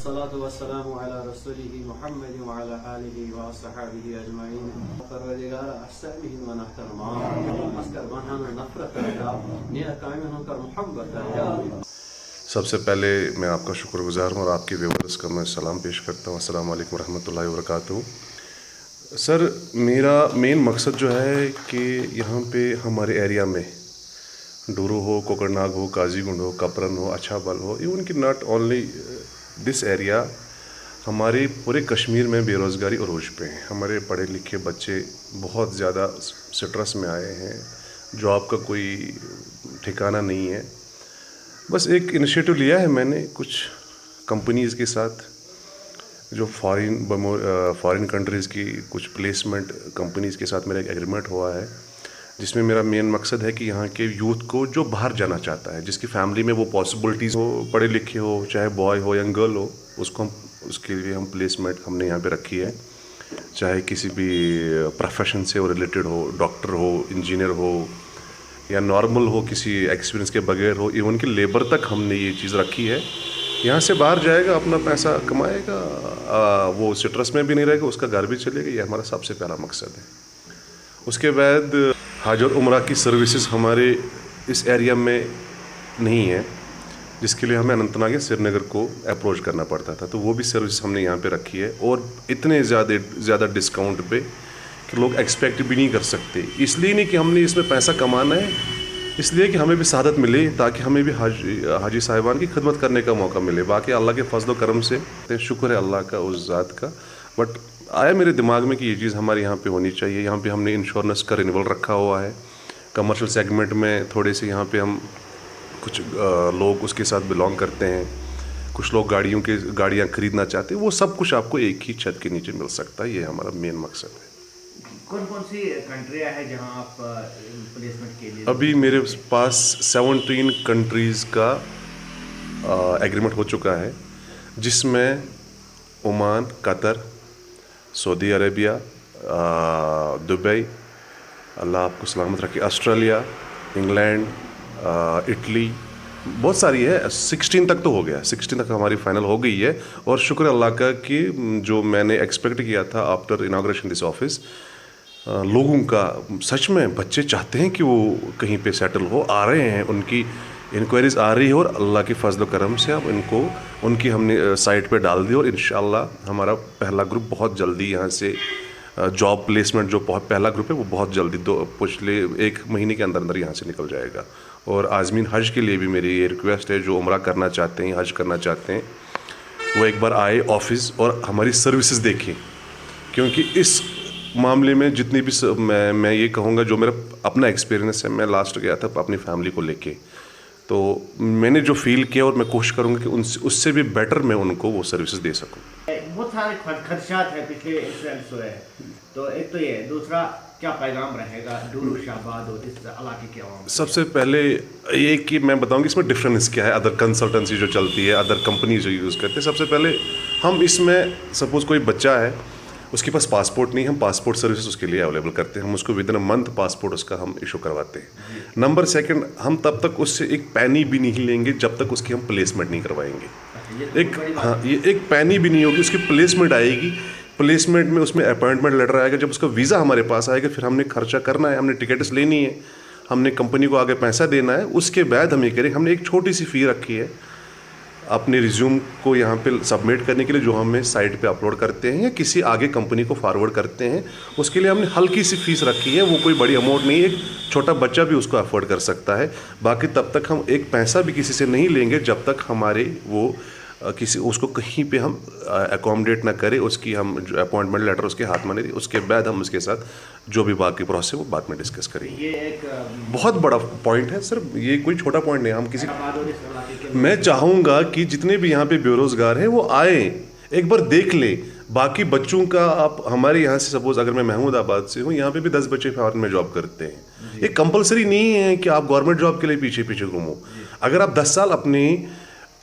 अस्सलातु वस्सलामु अला रसूलिहि मुहम्मद व अला आलिहि व अस्हाबिहि अजमईन। परवरदिगार अस्सलामिन व नहतरमा अस्कर बनहन नफरत का निया कायमन कर मोहब्बत का। सबसे पहले मैं आपका शुक्रगुजार हूँ और आपके व्यूअर्स का मैं सलाम पेश करता हूँ। अस्सलाम वालेकुम रहमतुल्लाहि व बरकातुहू। सर, मेरा मेन मकसद जो है कि यहाँ पे हमारे एरिया में डूरू हो, कोकरनाग हो, काजीगुंड हो, कपरन हो, अच्छाबल हो, इवन कि नॉट ओनली दिस एरिया, हमारे पूरे कश्मीर में बेरोज़गारी अरूज पे हैं। हमारे पढ़े लिखे बच्चे बहुत ज़्यादा स्ट्रेस में आए हैं, जॉब का कोई ठिकाना नहीं है। बस एक इनिशिएटिव लिया है मैंने कुछ कंपनीज़ के साथ, जो फॉरेन कंट्रीज़ की कुछ प्लेसमेंट कंपनीज़ के साथ मेरा एक एग्रीमेंट हुआ है, जिसमें मेरा मेन मकसद है कि यहाँ के यूथ को जो बाहर जाना चाहता है, जिसकी फैमिली में वो पॉसिबिलिटीज़ हो, पढ़े लिखे हो, चाहे बॉय हो या गर्ल हो, उसके लिए हम प्लेसमेंट हमने यहाँ पे रखी है। चाहे किसी भी प्रोफेशन से वो रिलेटेड हो, डॉक्टर हो, इंजीनियर हो या नॉर्मल हो, किसी एक्सपीरियंस के बगैर हो, इवन कि लेबर तक हमने ये चीज़ रखी है। यहाँ से बाहर जाएगा, अपना पैसा कमाएगा, वो स्ट्रेस में भी नहीं रहेगा, उसका घर भी चलेगा। ये हमारा सबसे पहला मकसद है। उसके बाद हज और उम्रा की सर्विसेज हमारे इस एरिया में नहीं है, जिसके लिए हमें अनंतनाग या श्रीनगर को अप्रोच करना पड़ता था, तो वो भी सर्विस हमने यहाँ पे रखी है, और इतने ज़्यादा डिस्काउंट पे कि लोग एक्सपेक्ट भी नहीं कर सकते। इसलिए नहीं कि हमने इसमें पैसा कमाना है, इसलिए कि हमें भी सादत मिले, ताकि हमें भी हाजी साहिबान की खिदमत करने का मौका मिले। बाकी अल्लाह के फजल करम से शुक्र है अल्लाह का, उस ज़ात का। बट आया मेरे दिमाग में कि ये चीज़ हमारे यहाँ पे होनी चाहिए। यहाँ पे हमने इंश्योरेंस का रिन्यूअल रखा हुआ है। कमर्शियल सेगमेंट में थोड़े से यहाँ पे हम कुछ लोग उसके साथ बिलोंग करते हैं। कुछ लोग गाड़ियाँ खरीदना चाहते हैं। वो सब कुछ आपको एक ही छत के नीचे मिल सकता है। ये हमारा मेन मकसद है। कौन कौन सी कंट्रियाँ हैं जहाँ आप प्लेसमेंट के लिए? अभी मेरे पास 17 कंट्रीज़ का एग्रीमेंट हो चुका है, जिसमें Oman, Qatar, Saudi Arabia, Dubai, अल्लाह आपको सलामत रखे, ऑस्ट्रेलिया, इंग्लैंड, इटली, बहुत सारी है। 16 तक तो हो गया, 16 तक हमारी फाइनल हो गई है। और शुक्र अल्लाह का कि जो मैंने एक्सपेक्ट किया था आफ्टर इनाग्रेशन दिस ऑफिस, लोगों का सच में बच्चे चाहते हैं कि वो कहीं पे सेटल हो, आ रहे हैं, उनकी इंक्वायरीज़ आ रही है, और अल्लाह के फजल करम से अब उनकी हमने साइट पे डाल दी। और इंशाअल्लाह हमारा पहला ग्रुप बहुत जल्दी यहाँ से जॉब प्लेसमेंट, जो पहला ग्रुप है वो बहुत जल्दी पिछले 1 महीने के अंदर यहाँ से निकल जाएगा। और आज़मीन हज के लिए भी मेरी ये रिक्वेस्ट है, जो उम्रा करना चाहते हैं, हज करना चाहते हैं, वो एक बार आए ऑफिस और हमारी सर्विसेज देखें। क्योंकि इस मामले में जितनी भी मैं ये कहूँगा, जो मेरा अपना एक्सपीरियंस है, मैं लास्ट गया था अपनी फैमिली को लेके, तो मैंने जो फील किया, और मैं कोशिश करूँगा कि उससे भी बेटर मैं उनको वो सर्विसेज दे सकूँ। बहुत सारे खदशात हैं पिछले इंसिडेंट्स हुए हैं, तो एक तो ये, दूसरा क्या पैगाम रहेगा डूरू शाहबाद और इस इलाके के आवाम? सबसे पहले ये कि मैं बताऊँगी इसमें डिफरेंस क्या है अदर कंसल्टेंसी जो चलती है, अदर कंपनी जो यूज़ करते हैं। सबसे पहले हम इसमें, सपोज़ कोई बच्चा है, उसके पास पासपोर्ट नहीं, हम पासपोर्ट सर्विस उसके लिए अवेलेबल करते हैं। हम उसको विदिन अ मंथ पासपोर्ट उसका हम इशू करवाते हैं। नंबर 2, हम तब तक उससे एक पैनी भी नहीं लेंगे जब तक उसकी हम प्लेसमेंट नहीं करवाएंगे। ये एक पैनी भी नहीं होगी, उसकी प्लेसमेंट आएगी। प्लेसमेंट में उसमें अपॉइंटमेंट लेटर आएगा, जब उसका वीज़ा हमारे पास आएगा, फिर हमने खर्चा करना है, हमने टिकट्स लेनी है, हमने कंपनी को आगे पैसा देना है। उसके बाद हम ये करें, हमने एक छोटी सी फ़ी रखी है अपने रिज्यूम को यहाँ पे सबमिट करने के लिए, जो हमें साइट पे अपलोड करते हैं या किसी आगे कंपनी को फॉरवर्ड करते हैं। उसके लिए हमने हल्की सी फीस रखी है, वो कोई बड़ी अमाउंट नहीं है, एक छोटा बच्चा भी उसको अफोर्ड कर सकता है। बाकी तब तक हम एक पैसा भी किसी से नहीं लेंगे जब तक हमारे वो उसको कहीं पे हम अकोमोडेट ना करें, उसकी हम जो अपॉइंटमेंट लेटर उसके हाथ में नहीं दी। उसके बाद हम उसके साथ जो भी बाकी प्रोसेस है वो बाद में डिस्कस करेंगे। ये एक बहुत बड़ा पॉइंट है सर, ये कोई छोटा पॉइंट नहीं। हम मैं चाहूँगा कि जितने भी यहाँ पे बेरोज़गार हैं वो आए, एक बार देख ले। बाकी बच्चों का, आप हमारे यहाँ से सपोज़ अगर मैं महमूदाबाद से हूँ, यहाँ पे भी 10 बच्चे फॉरेन में जॉब करते हैं। ये कंपलसरी नहीं है कि आप गवर्नमेंट जॉब के लिए पीछे पीछे घूमो। अगर आप 10 साल अपनी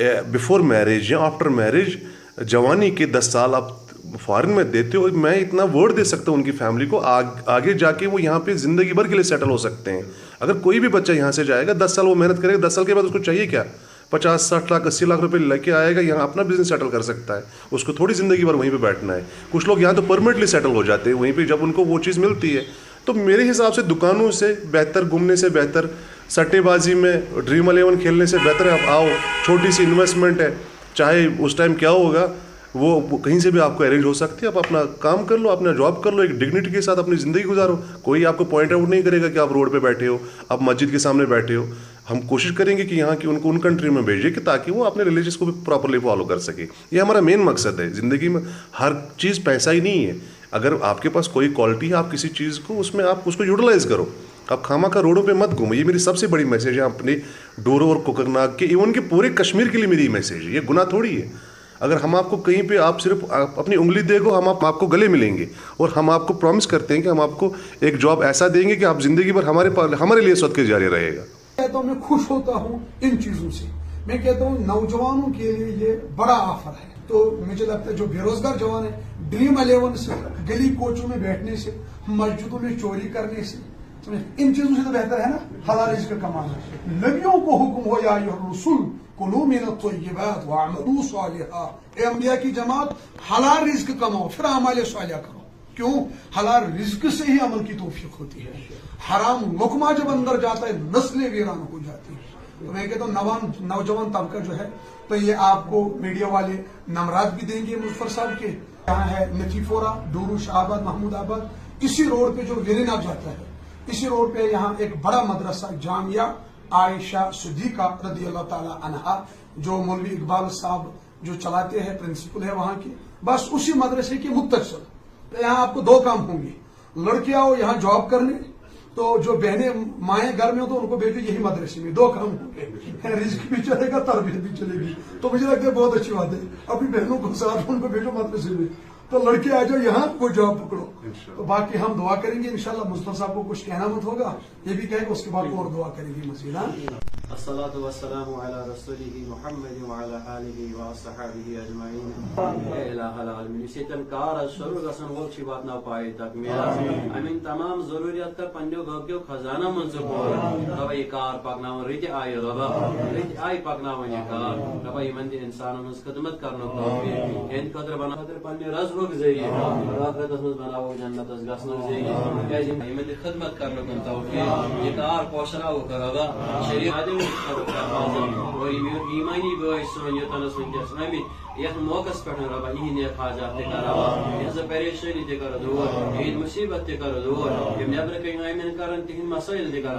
बिफोर मैरिज या आफ्टर मैरिज जवानी के 10 साल आप फॉरेन में देते हो, मैं इतना वर्ड दे सकता हूँ उनकी फैमिली को, आगे जाके वो यहाँ पे ज़िंदगी भर के लिए सेटल हो सकते हैं। अगर कोई भी बच्चा यहाँ से जाएगा, 10 साल वो मेहनत करेगा, 10 साल के बाद उसको चाहिए क्या? 50-60 लाख 80 लाख रुपए लेके आएगा, यहाँ अपना बिजनेस सेटल कर सकता है। उसको थोड़ी ज़िंदगी भर वहीं पे बैठना है। कुछ लोग यहाँ तो परमानेंटली सेटल हो जाते हैं वहीं पे जब उनको वो चीज़ मिलती है। तो मेरे हिसाब से दुकानों से बेहतर, घूमने से बेहतर, सट्टेबाजी में ड्रीम 11 खेलने से बेहतर है आप आओ। छोटी सी इन्वेस्टमेंट है, चाहे उस टाइम क्या होगा वो कहीं से भी आपको अरेंज हो सकती है। आप अपना काम कर लो, अपना जॉब कर लो, एक डिग्निटी के साथ अपनी ज़िंदगी गुजारो। कोई आपको पॉइंट आउट नहीं करेगा कि आप रोड पे बैठे हो, आप मस्जिद के सामने बैठे हो। हम कोशिश करेंगे कि यहाँ की उनको उन कंट्री में भेजें कि ताकि वो अपने रिलीजियस को भी प्रॉपरली फॉलो कर सके। ये हमारा मेन मकसद है ज़िंदगी में। हर चीज़ पैसा ही नहीं है। अगर आपके पास कोई क्वालिटी है, आप किसी चीज़ को उसमें आप उसको यूटिलाइज़ करो। आप खामा का रोडों पे मत घूमो। ये मेरी सबसे बड़ी मैसेज है अपने डोरो और कोकरनाग के, इवन के पूरे कश्मीर के लिए मेरी मैसेज है। ये गुनाह थोड़ी है। अगर हम आपको कहीं पे आप सिर्फ अपनी उंगली देखो, हम आपको गले मिलेंगे और हम आपको प्रॉमिस करते हैं कि हम आपको एक जॉब ऐसा देंगे कि आप जिंदगी भर हमारे लिए सदके जारी रहेगा। कहता हूँ मैं खुश होता हूँ इन चीजों से। मैं कहता हूँ नौजवानों के लिए ये बड़ा ऑफर है। तो मुझे लगता है जो बेरोजगार जवान है, ड्रीम 11 से, गली कोचों में बैठने से, मस्जिदों में चोरी करने से, इन चीजों से तो बेहतर है ना हलाल रिज़्क़ कमाना। नबियों को हुक्म हो या रसूल कुलू मिनत तय्यिबात वअमलू सालिहा। ए अंबिया की जमात, हलाल रिज़्क़ कमाओ फिर अमाल सालिहा करो। क्यों? हलाल रिज़्क़ से ही अमल की तौफीक होती है। हराम लुकमा जब अंदर जाता है नस्लें वीरान हो जाती है। तो मैं कहता हूँ नौजवान तबका जो है, तो ये आपको मीडिया वाले नमरात भी देंगे मुजफ्फर साहब के। यहाँ है नथीफोरा, डूरू, शाहबाद, महमूदाबाद, इसी रोड पे जो वेरीनाग जाता है, इसी रोड पे यहाँ एक बड़ा मदरसा जामिया आयशा सिद्दीका रदी अल्लाह ताला अन्हा, जो मौलवी इकबाल साहब जो चलाते हैं, प्रिंसिपल है वहाँ के, बस उसी मदरसे के मुत्तसिल। तो यहाँ आपको दो काम होंगे। लड़के आओ यहाँ जॉब करने, तो जो बहनें माएँ घर में हो तो उनको भेजो यही मदरसे में। दो काम होंगे, रिज़्क़ भी चलेगा, तरबियत भी चलेगी। तो मुझे लगता है बहुत अच्छी बात है। अपनी बहनों को साथ उनको भेजो मदरसे में, तो लड़के आ जाओ यहाँ, वो जॉब पकड़ो। तो बाकी हम दुआ करेंगे इंशाल्लाह। मुस्तफा साहब को कुछ कहना मत होगा, ये भी कहेंगे, उसके बाद और दुआ करेंगे मसीह। अस्सलातु वस्सलामु अला रसूलिहि मुहम्मद व अला आलिहि व अस्हाबिहि अजमाइन। ए इलाहल आलमीन सेतन कार शुरू गसन वोल छी बात ना पाए तक मेरा अमीन तमाम जरूरियत कर पंजो गग्यो खजाना मंजूर हो रबा ये कार पकनावन रित आय रबा रित आय पकनावन ये कार रबा यमन दे इंसानन हस खदमत करनो तौफीक इन कदर बना खदर पन्ने रज़्क़ जरिए आखिरत में बनाओ जन्नत गसन जरिए कैसे यमन दे खदमत करनो तौफीक ये कार पोशरा हो रबा शरीयत और ईमानी बॉयस सोनियतन सुनजस नमी यह मौकस पर रबा इन्हें हाजात करावा यह परेशानी ते कर दूर इन मुसीबत ते कर दूर ये नबर के आमीन करन तिन मसाइल ते कर